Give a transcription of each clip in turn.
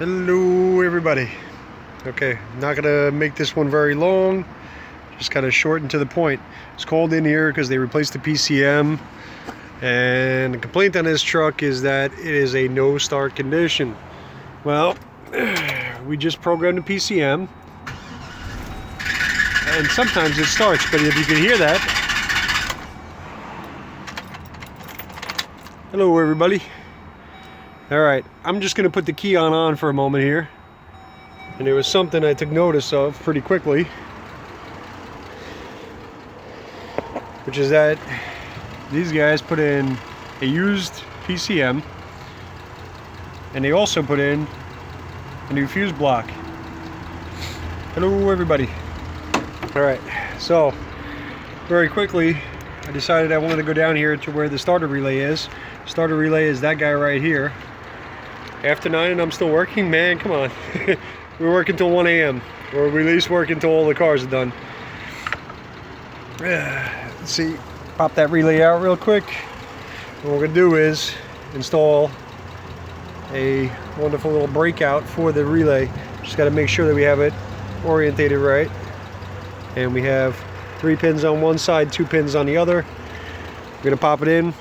Hello everybody. Okay, not gonna make this one very long, just kind of short and to the point. It's cold in here because they replaced the PCM, and the complaint on this truck is that it is a no start condition. Well, we just programmed the PCM and sometimes it starts, but if you can hear that. Hello everybody. Alright, I'm just going to put the key on for a moment here. And there was something I took notice of pretty quickly, which is that these guys put in a used PCM, and they also put in a new fuse block. Hello everybody. Alright, so very quickly I decided I wanted to go down here to where the starter relay is. Starter relay is that guy right here. After 9 and I'm still working? Man, come on. We're working till 1 a.m. or we at least work until all the cars are done. Let's see, pop that relay out real quick. What we're gonna do is install a wonderful little breakout for the relay. Just got to make sure that we have it orientated right, and we have 3 pins on one side, 2 pins on the other. We're gonna pop it in.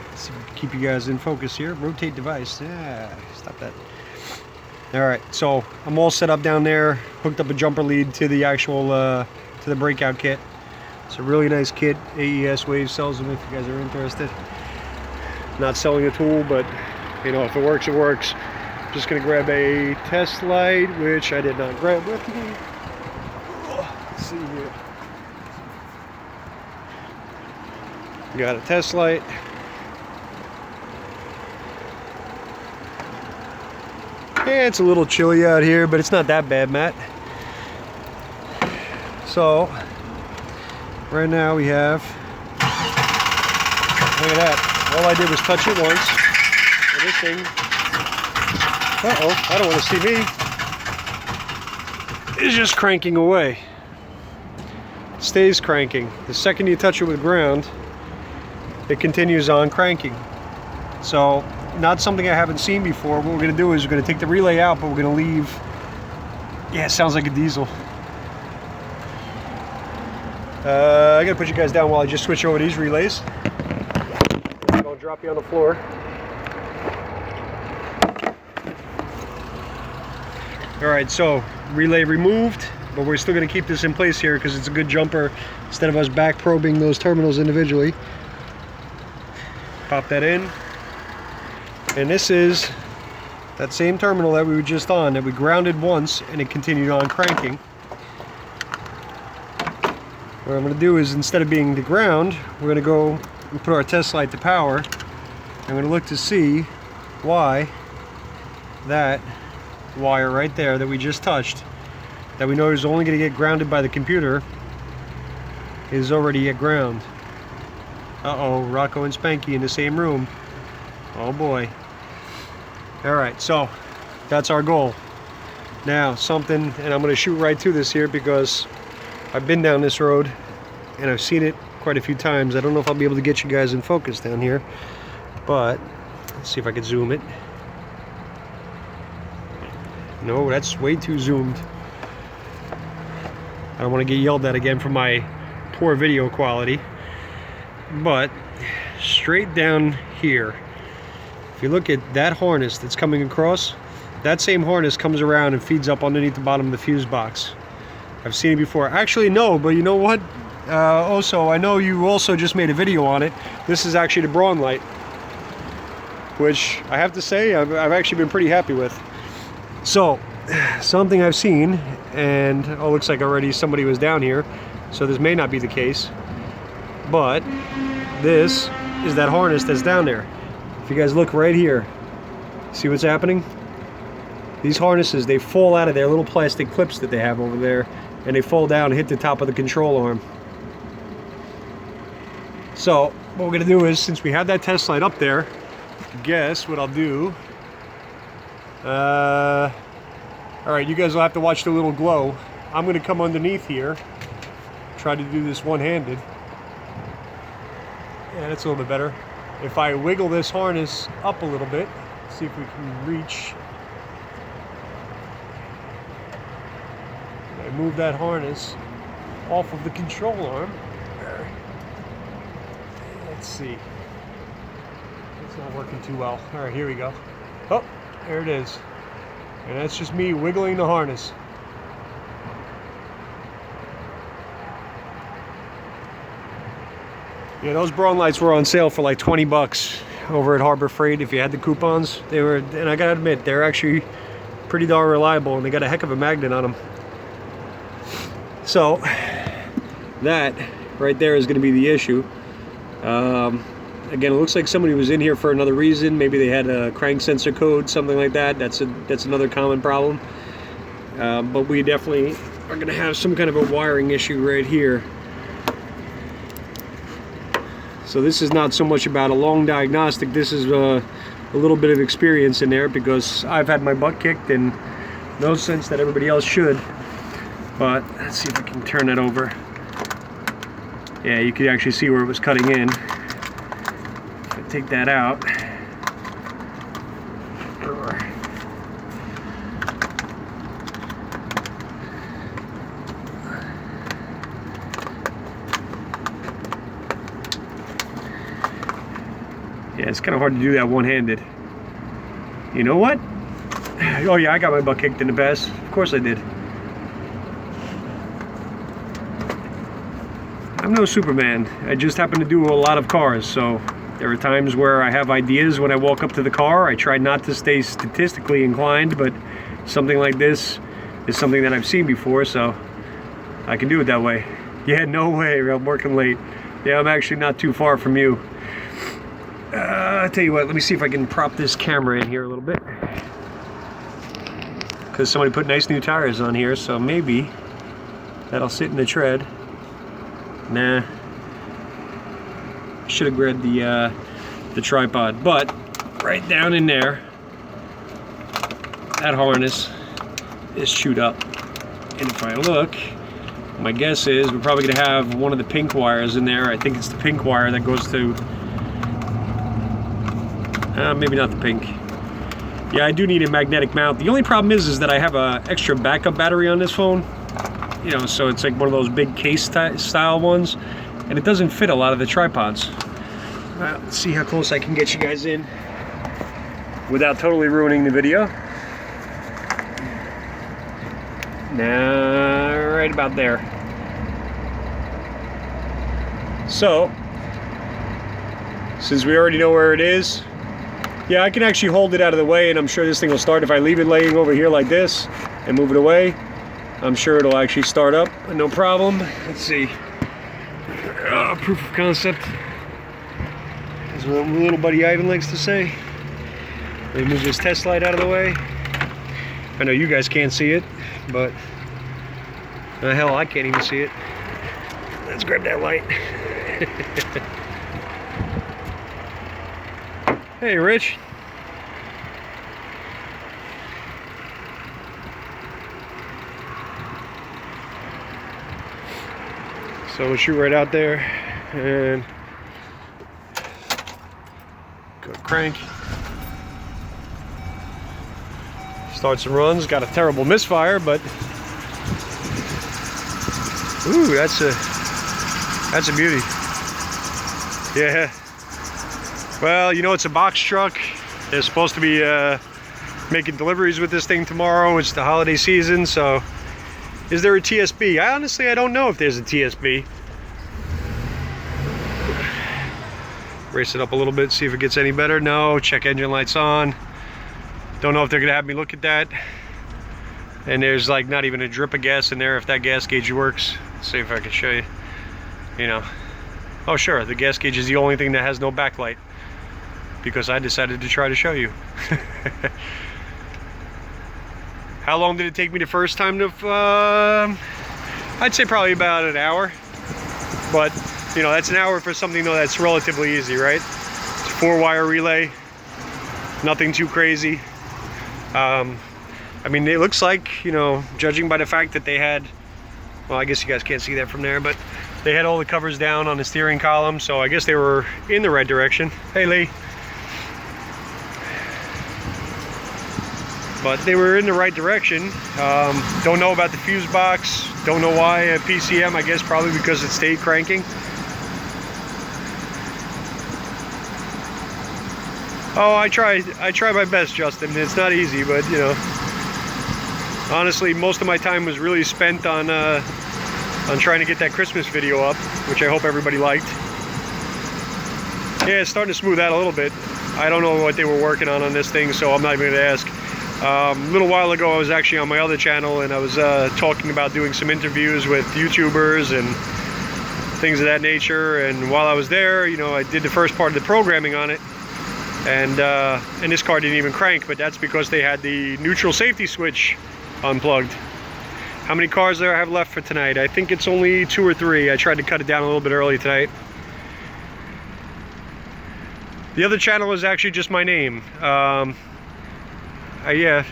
Let's see if we can keep you guys in focus here. Rotate device. Yeah, stop that. All right, so I'm all set up down there. Hooked up a jumper lead to the actual to the breakout kit. It's a really nice kit. AES Wave sells them if you guys are interested. Not selling a tool, but you know, if it works, it works. Just gonna grab a test light, which I did not grab with me. Let's see here. Got a test light. Yeah, it's a little chilly out here, but it's not that bad, Matt. So right now we have, look at that. All I did was touch it once. And this thing, I don't want to see me. It's just cranking away. It stays cranking. The second you touch it with ground, it continues on cranking. So not something I haven't seen before. What we're going to do is we're going to take the relay out, but we're going to leave, yeah, it sounds like a diesel. I got to put you guys down while I just switch over these relays. I'll drop you on the floor. Alright, so relay removed, but we're still going to keep this in place here because it's a good jumper instead of us back probing those terminals individually. Pop that in. And this is that same terminal that we were just on, that we grounded once and it continued on cranking. What I'm going to do is, instead of being the ground, we're going to go and put our test light to power. I'm going to look to see why that wire right there that we just touched, that we know is only going to get grounded by the computer, is already at ground. Uh-oh, Rocco and Spanky in the same room. Oh boy. Alright, so that's our goal. Now something, and I'm going to shoot right to this here because I've been down this road and I've seen it quite a few times. I don't know if I'll be able to get you guys in focus down here, but let's see if I can zoom it. No, that's way too zoomed. I don't want to get yelled at again for my poor video quality. But straight down here, if you look at that harness that's coming across, that same harness comes around and feeds up underneath the bottom of the fuse box. I've seen it before. Actually, no, but you know what? Also, I know you also just made a video on it. This is actually the Braun light, which I have to say I've actually been pretty happy with. So, something I've seen, and oh, looks like already somebody was down here, so this may not be the case, but this is that harness that's down there. If you guys look right here, see what's happening? These harnesses, they fall out of their little plastic clips that they have over there, and they fall down and hit the top of the control arm. So what we're going to do is, since we have that test light up there, guess what I'll do. Alright, you guys will have to watch the little glow. I'm going to come underneath here, try to do this one-handed. Yeah, that's a little bit better. if I wiggle this harness up a little bit, see if we can reach. I move that harness off of the control arm. Let's see. It's not working too well. All right, here we go. Oh, there it is. And that's just me wiggling the harness. Yeah, those Braun lights were on sale for like 20 bucks over at Harbor Freight if you had the coupons. They were, and I gotta admit, they're actually pretty darn reliable, and they got a heck of a magnet on them. So that right there is going to be the issue. Again, it looks like somebody was in here for another reason. Maybe they had a crank sensor code, something like that. That's another common problem. But we definitely are going to have some kind of a wiring issue right here. So this is not so much about a long diagnostic. This is a little bit of experience in there, because I've had my butt kicked, and no sense that everybody else should. But let's see if I can turn that over. Yeah, you could actually see where it was cutting in. If I take that out. Yeah, it's kind of hard to do that one-handed. You know what? Oh yeah, I got my butt kicked in the past. Of course I did. I'm no Superman. I just happen to do a lot of cars, so there are times where I have ideas when I walk up to the car. I try not to stay statistically inclined, but something like this is something that I've seen before, so I can do it that way. Yeah, no way, I'm working late. Yeah, I'm actually not too far from you. I'll tell you what, let me see if I can prop this camera in here a little bit. Because somebody put nice new tires on here, so maybe that'll sit in the tread. Nah, should have grabbed the tripod, but right down in there, that harness is chewed up. And if I look, my guess is we're probably gonna have one of the pink wires in there. I think it's the pink wire that goes to, maybe not the pink. Yeah, I do need a magnetic mount. The only problem is that I have a extra backup battery on this phone. You know, so it's like one of those big case style ones, and it doesn't fit a lot of the tripods. Let's see how close I can get you guys in without totally ruining the video. Now, right about there. So, since we already know where it is, yeah, I can actually hold it out of the way, and I'm sure this thing will start. If I leave it laying over here like this and move it away, I'm sure it'll actually start up, no problem. Let's see. Proof of concept, as my little buddy Ivan likes to say. Let me move this test light out of the way. I know you guys can't see it, but hell, I can't even see it. Let's grab that light. Hey, Rich. So we'll shoot right out there and go crank. Start some runs. Got a terrible misfire, but ooh, that's a beauty. Yeah. Well, you know, it's a box truck. They're supposed to be making deliveries with this thing tomorrow. It's the holiday season, so. Is there a TSB? I don't know if there's a TSB. Race it up a little bit, see if it gets any better. No, check engine lights on. Don't know if they're gonna have me look at that. And there's like not even a drip of gas in there if that gas gauge works. Let's see if I can show you. You know. Oh sure, the gas gauge is the only thing that has no backlight, because I decided to try to show you. How long did it take me the first time to, I'd say probably about an hour. But, you know, that's an hour for something though that's relatively easy, right? It's a 4-wire relay, nothing too crazy. I mean, it looks like, you know, judging by the fact that they had, well, I guess you guys can't see that from there, but They had all the covers down on the steering column, so I guess they were in the right direction. Hey, Lee. But they were in the right direction. Don't know about the fuse box. Don't know why at PCM. I guess probably because it stayed cranking. Oh, I try my best, Justin. It's not easy, but you know, honestly, most of my time was really spent on trying to get that Christmas video up, which I hope everybody liked. Yeah, it's starting to smooth out a little bit. I don't know what they were working on this thing, so I'm not even going to ask. A little while ago, I was actually on my other channel, and I was talking about doing some interviews with YouTubers and things of that nature. And while I was there, you know, I did the first part of the programming on it. And this car didn't even crank, but that's because they had the neutral safety switch unplugged. How many cars do I have left for tonight? I think it's only 2 or 3. I tried to cut it down a little bit early tonight. The other channel is actually just my name. Yeah,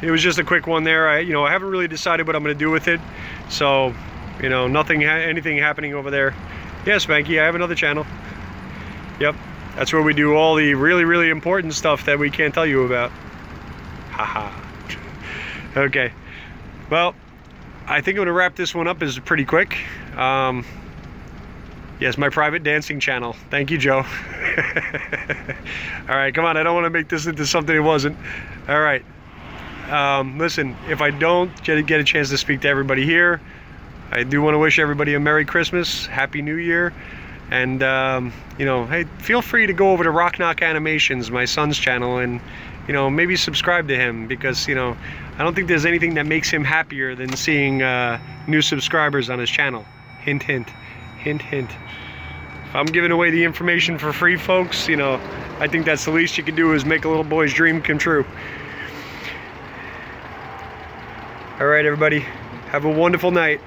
it was just a quick one there. I haven't really decided what I'm going to do with it. So, you know, anything happening over there. Yeah, Spanky, I have another channel. Yep. That's where we do all the really, really important stuff that we can't tell you about. Haha. Okay. Well, I think I'm going to wrap this one up as pretty quick. Yes, my private dancing channel. Thank you, Joe. All right, come on. I don't want to make this into something it wasn't. All right. Listen, if I don't get a chance to speak to everybody here, I do want to wish everybody a Merry Christmas, Happy New Year. And, you know, hey, feel free to go over to Rock Knock Animations, my son's channel, and, you know, maybe subscribe to him, because, you know, I don't think there's anything that makes him happier than seeing new subscribers on his channel. Hint, hint. Hint, hint. If I'm giving away the information for free, folks, you know, I think that's the least you can do is make a little boy's dream come true. All right, everybody. Have a wonderful night.